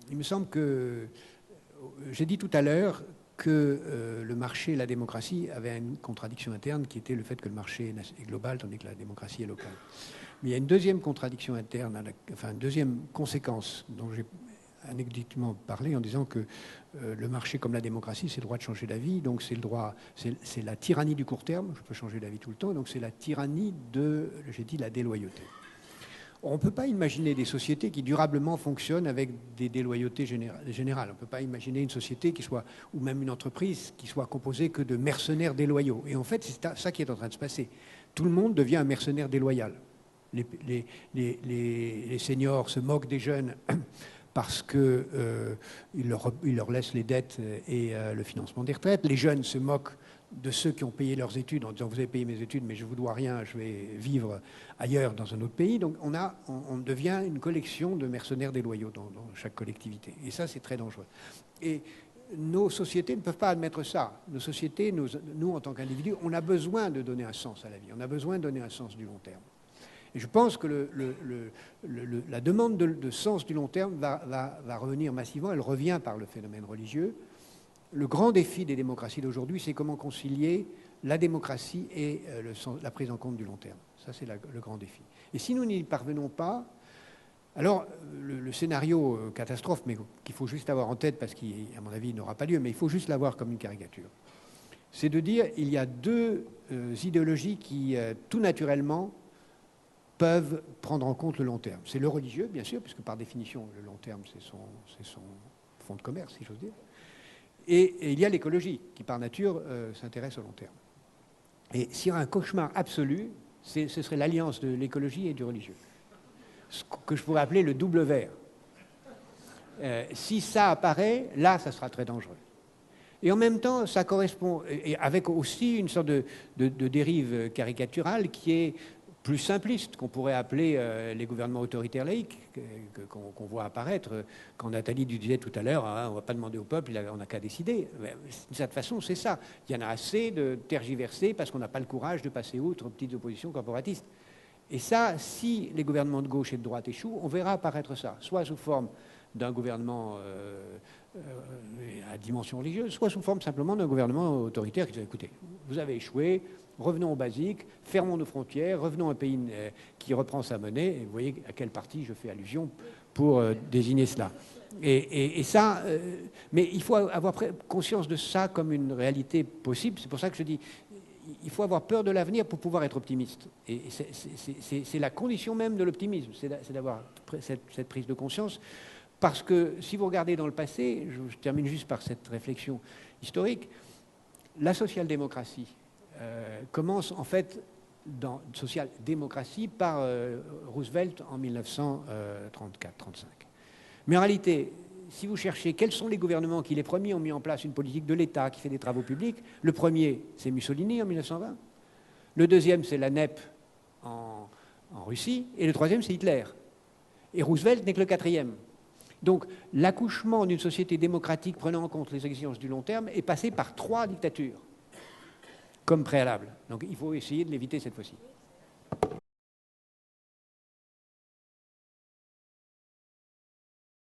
il me semble que, j'ai dit tout à l'heure que le marché et la démocratie avaient une contradiction interne qui était le fait que le marché est global tandis que la démocratie est locale. Mais il y a une deuxième contradiction interne, enfin une deuxième conséquence dont j'ai anecdotiquement parlé en disant que le marché comme la démocratie, c'est le droit de changer d'avis, donc c'est le droit, c'est la tyrannie du court terme, je peux changer d'avis tout le temps, donc c'est la tyrannie de, j'ai dit, la déloyauté. On ne peut pas imaginer des sociétés qui durablement fonctionnent avec des déloyautés générales. On ne peut pas imaginer une société qui soit, ou même une entreprise qui soit composée que de mercenaires déloyaux. Et en fait, c'est ça qui est en train de se passer. Tout le monde devient un mercenaire déloyal. Les seniors se moquent des jeunes parce qu'ils leur laissent les dettes et le financement des retraites. Les jeunes se moquent de ceux qui ont payé leurs études en disant « vous avez payé mes études, mais je ne vous dois rien, je vais vivre ailleurs dans un autre pays ». Donc on devient une collection de mercenaires déloyaux dans chaque collectivité. Et ça, c'est très dangereux. Et nos sociétés ne peuvent pas admettre ça. Nos sociétés, nous en tant qu'individus, on a besoin de donner un sens à la vie. On a besoin de donner un sens du long terme. Et je pense que la demande de sens du long terme va revenir massivement. Elle revient par le phénomène religieux. Le grand défi des démocraties d'aujourd'hui, c'est comment concilier la démocratie et la prise en compte du long terme. Ça, c'est le grand défi. Et si nous n'y parvenons pas, alors le scénario catastrophe, mais qu'il faut juste avoir en tête, parce qu'à mon avis, il n'aura pas lieu, mais il faut juste l'avoir comme une caricature, c'est de dire qu'il y a deux idéologies qui, tout naturellement, peuvent prendre en compte le long terme. C'est le religieux, bien sûr, puisque par définition, le long terme, c'est son fonds de commerce, si j'ose dire. Et il y a l'écologie, qui par nature s'intéresse au long terme. Et s'il y a un cauchemar absolu, ce serait l'alliance de l'écologie et du religieux. Ce que je pourrais appeler le double vert. Si ça apparaît, là, ça sera très dangereux. Et en même temps, ça correspond, et avec aussi une sorte de dérive caricaturale qui est plus simpliste, qu'on pourrait appeler les gouvernements autoritaires laïques, qu'on voit apparaître. Quand Nathalie disait tout à l'heure, hein, on ne va pas demander au peuple, on n'a qu'à décider. De cette façon, c'est ça. Il y en a assez de tergiverser parce qu'on n'a pas le courage de passer outre aux petites oppositions corporatistes. Et ça, si les gouvernements de gauche et de droite échouent, on verra apparaître ça, soit sous forme d'un gouvernement à dimension religieuse, soit sous forme simplement d'un gouvernement autoritaire qui dit « écoutez, vous avez échoué, revenons au basique, fermons nos frontières, revenons à un pays qui reprend sa monnaie. » Et vous voyez à quel parti je fais allusion pour désigner cela. Et ça, mais il faut avoir conscience de ça comme une réalité possible. C'est pour ça que je dis, il faut avoir peur de l'avenir pour pouvoir être optimiste. Et c'est la condition même de l'optimisme, c'est d'avoir cette prise de conscience. Parce que si vous regardez dans le passé, je termine juste par cette réflexion historique, la social-démocratie commence en fait dans social-démocratie par Roosevelt en 1934-35. Mais en réalité, si vous cherchez quels sont les gouvernements qui les premiers ont mis en place une politique de l'État qui fait des travaux publics, le premier c'est Mussolini en 1920, le deuxième c'est la NEP en Russie, et le troisième c'est Hitler. Et Roosevelt n'est que le quatrième. Donc l'accouchement d'une société démocratique prenant en compte les exigences du long terme est passé par 3 dictatures comme préalable. Donc il faut essayer de l'éviter cette fois-ci.